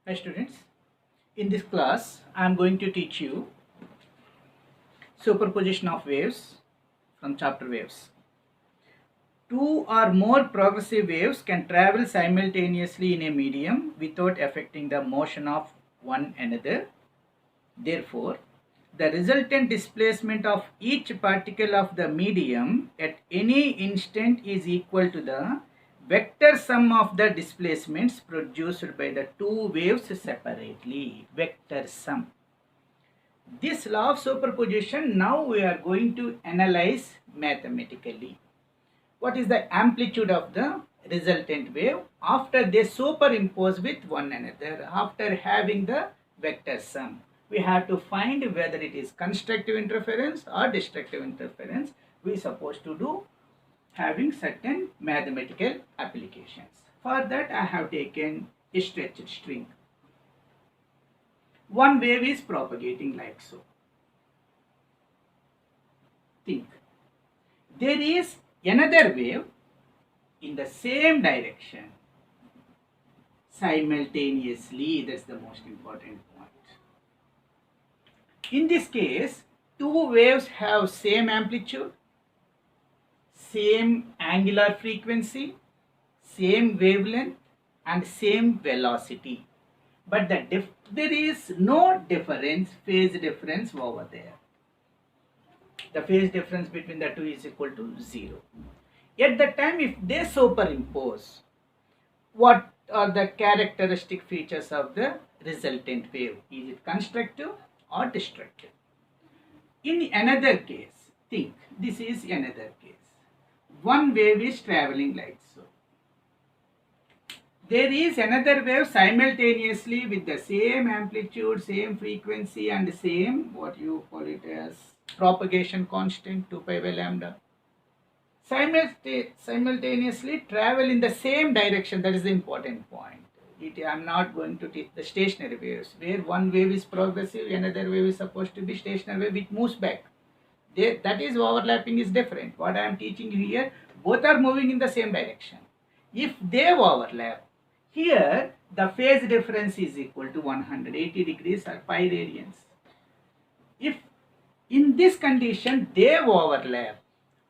Hi students, in this class I am going to teach you superposition of waves from chapter waves. Two or more progressive waves can travel simultaneously in a medium without affecting the motion of one another. Therefore, the resultant displacement of each particle of the medium at any instant is equal to the vector sum of the displacements produced by the two waves separately. Vector sum. This law of superposition now we are going to analyze mathematically. What is the amplitude of the resultant wave after they superimpose with one another, after having the vector sum? We have to find whether it is constructive interference or destructive interference. We are supposed to do having certain mathematical applications. For that I have taken a stretched string. One wave is propagating like so. Think. There is another wave in the same direction simultaneously. That's the most important point. In this case, two waves have same amplitude, same angular frequency, same wavelength and same velocity. But there is no difference, phase difference over there. The phase difference between the two is equal to 0. At the time if they superimpose, what are the characteristic features of the resultant wave? Is it constructive or destructive? In another case, think, this is another case. One wave is traveling like so. There is another wave simultaneously with the same amplitude, same frequency and same, what you call it as, propagation constant 2 pi by lambda. Simultaneously travel in the same direction. That is the important point. I am not going to teach the stationary waves where one wave is progressive, another wave is supposed to be stationary wave, it moves back. That is overlapping is different. What I am teaching you here, both are moving in the same direction. If they overlap, here the phase difference is equal to 180 degrees or pi radians. If in this condition they overlap,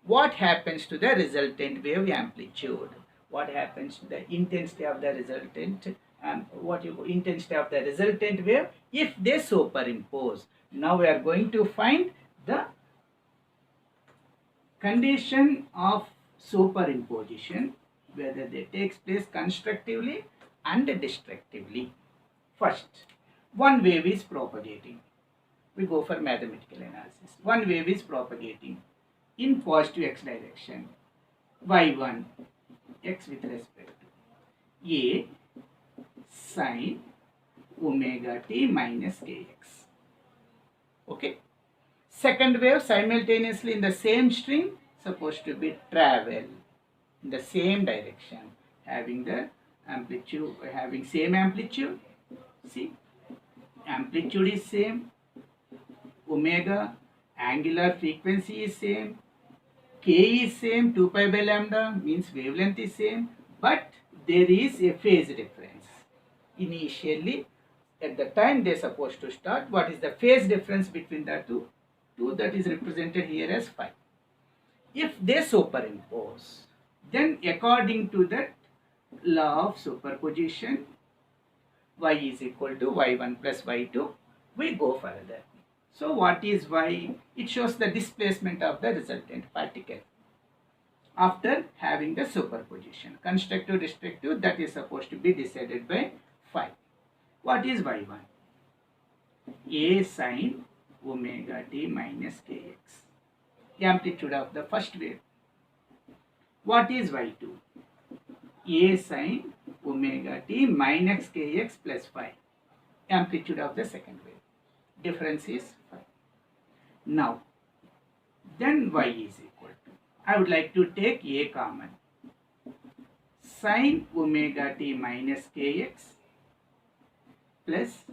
what happens to the resultant wave amplitude? What happens to the intensity of the resultant intensity of the resultant wave if they superimpose? Now we are going to find the condition of superimposition, whether they takes place constructively and destructively. First, one wave is propagating. We go for mathematical analysis. One wave is propagating in positive x direction, y1 x with respect to a sine omega t minus kx. Okay. Second wave simultaneously in the same string, supposed to be travel in the same direction, having the amplitude, having same amplitude. See, amplitude is same, omega, angular frequency is same, k is same, 2 pi by lambda means wavelength is same, but there is a phase difference. Initially, at the time they are supposed to start, what is the phase difference between the two? That is represented here as phi. If they superimpose, then according to that law of superposition, y is equal to y1 plus y2, we go further. So what is y? It shows the displacement of the resultant particle after having the superposition. Constructive, destructive, that is supposed to be decided by phi. What is y1? A sine omega t minus kx, the amplitude of the first wave. What is y2? A sine omega t minus kx plus phi, amplitude of the second wave. Difference is phi. Now, then y is equal to, I would like to take a common, sine omega t minus kx plus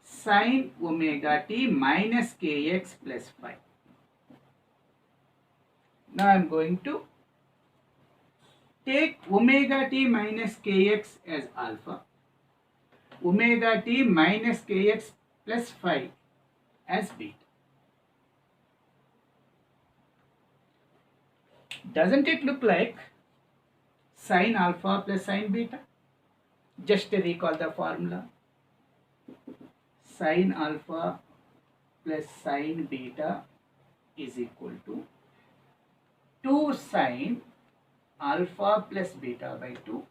sine omega t minus kx plus phi. Now I am going to take omega t minus kx as alpha omega t minus kx plus phi as beta. Doesn't it look like sine alpha plus sine beta? Just recall the formula. Sine alpha plus sine beta is equal to 2 sine alpha plus beta by 2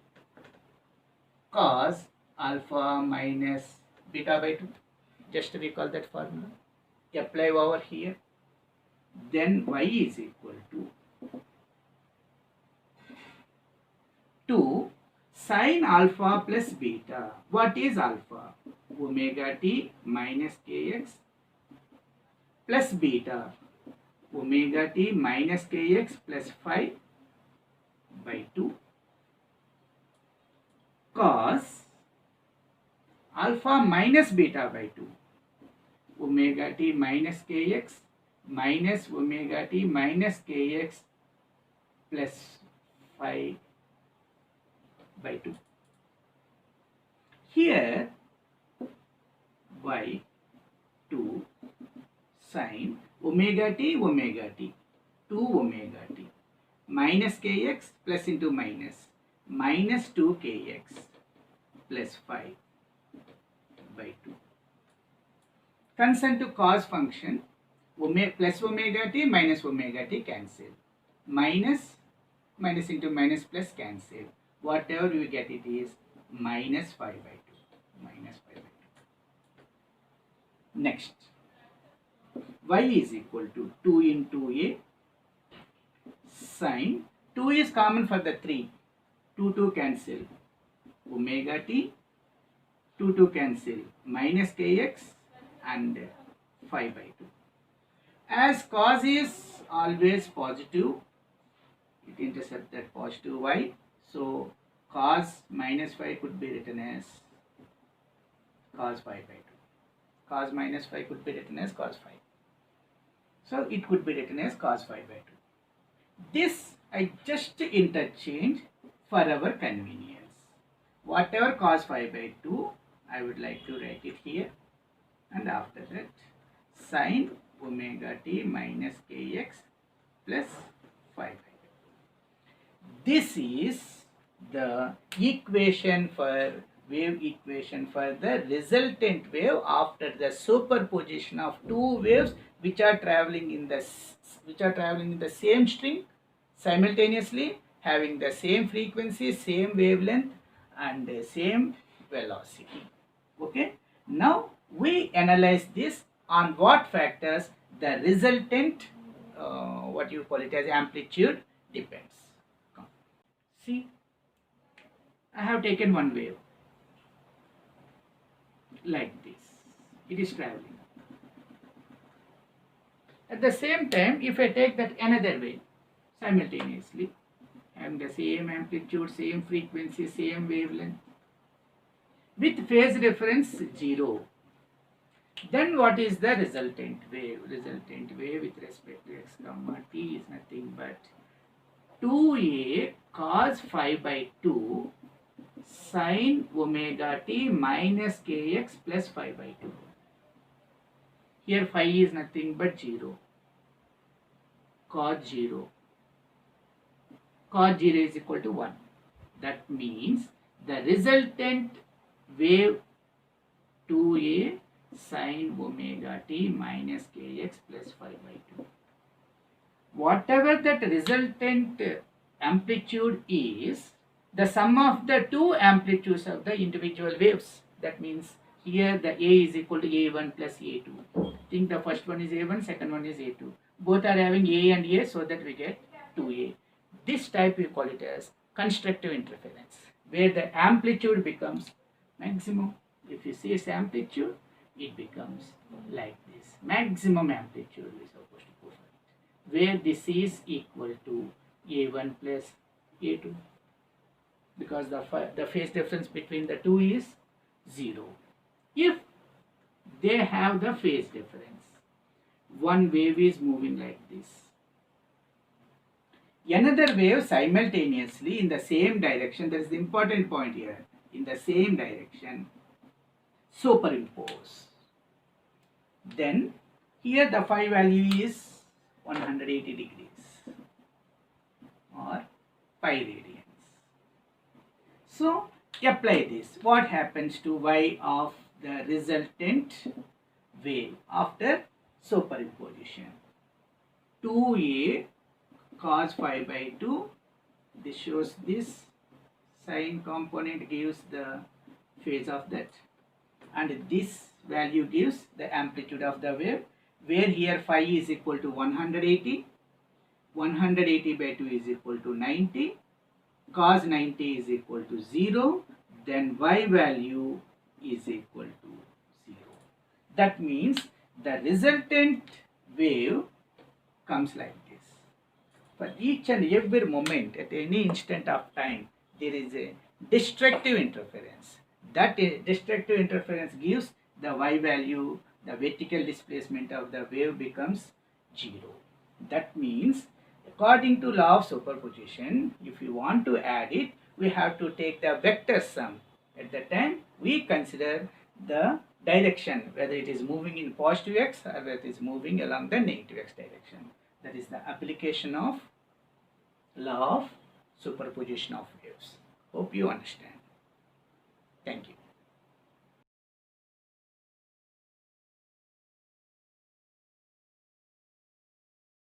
cos alpha minus beta by 2. Just recall that formula. Apply over here. Then y is equal to 2 sine alpha plus beta. What is alpha? Omega t minus kx plus beta. Omega t minus kx plus phi by 2 cos alpha minus beta by 2. Omega t minus kx minus omega t minus kx plus phi by 2. Here y 2 sine omega t 2 omega t minus kx plus into minus 2 kx plus phi by 2. Constant to cos function, plus omega t minus omega t cancel. Minus into minus plus cancel. Whatever you get, it is minus 5 by 2. Minus 5 by 2. Next, y is equal to 2 into a sine. 2 is common for the 3. 2 cancel. Omega t 2 cancel. Minus kx and phi by 2. As cos is always positive, it intercepts that positive y. So cos minus phi could be written as cos phi by 2. Cos minus phi could be written as cos phi. So it could be written as cos phi by 2. This I just interchange for our convenience. Whatever cos phi by 2, I would like to write it here. And after that, sine omega t minus kx plus phi by 2. This is the equation for wave equation for the resultant wave after the superposition of two waves which are traveling in the same string simultaneously, having the same frequency, same wavelength and same velocity. Okay, now we analyze this on what factors the resultant what you call it as amplitude depends. See, I have taken one wave like this. It is traveling. At the same time, if I take that another wave simultaneously, having the same amplitude, same frequency, same wavelength, with phase difference 0, then what is the resultant wave? Resultant wave with respect to x comma t is nothing but 2a cos phi by 2 sine omega t minus kx plus phi by 2. Here phi is nothing but 0. Cos 0. Cos 0 is equal to 1. That means the resultant wave 2a sine omega t minus kx plus phi by 2. Whatever that resultant amplitude is, the sum of the two amplitudes of the individual waves. That means here the A is equal to A1 plus A2. Think the first one is A1, second one is A2. Both are having A and A, so that we get 2A. This type we call it as constructive interference, where the amplitude becomes maximum. If you see its amplitude, it becomes like this. Maximum amplitude we are supposed to go for it, where this is equal to A1 plus A2, because the phase difference between the two is 0. If they have the phase difference, one wave is moving like this, another wave simultaneously in the same direction, that is the important point here, in the same direction superimpose. Then here the phi value is 180 degrees or pi radians. So apply this. What happens to y of the resultant wave after superimposition? 2a cos phi by 2. This shows this sine component gives the phase of that, and this value gives the amplitude of the wave, where here phi is equal to 180. 180 by 2 is equal to 90. Cos 90 is equal to 0. Then y value is equal to 0. That means the resultant wave comes like this. For each and every moment at any instant of time, there is a destructive interference. That destructive interference gives the y value, the vertical displacement of the wave becomes 0. That means according to law of superposition, if you want to add it, we have to take the vector sum. At that time, we consider the direction, whether it is moving in positive x or whether it is moving along the negative x direction. That is the application of law of superposition of waves. Hope you understand. Thank you.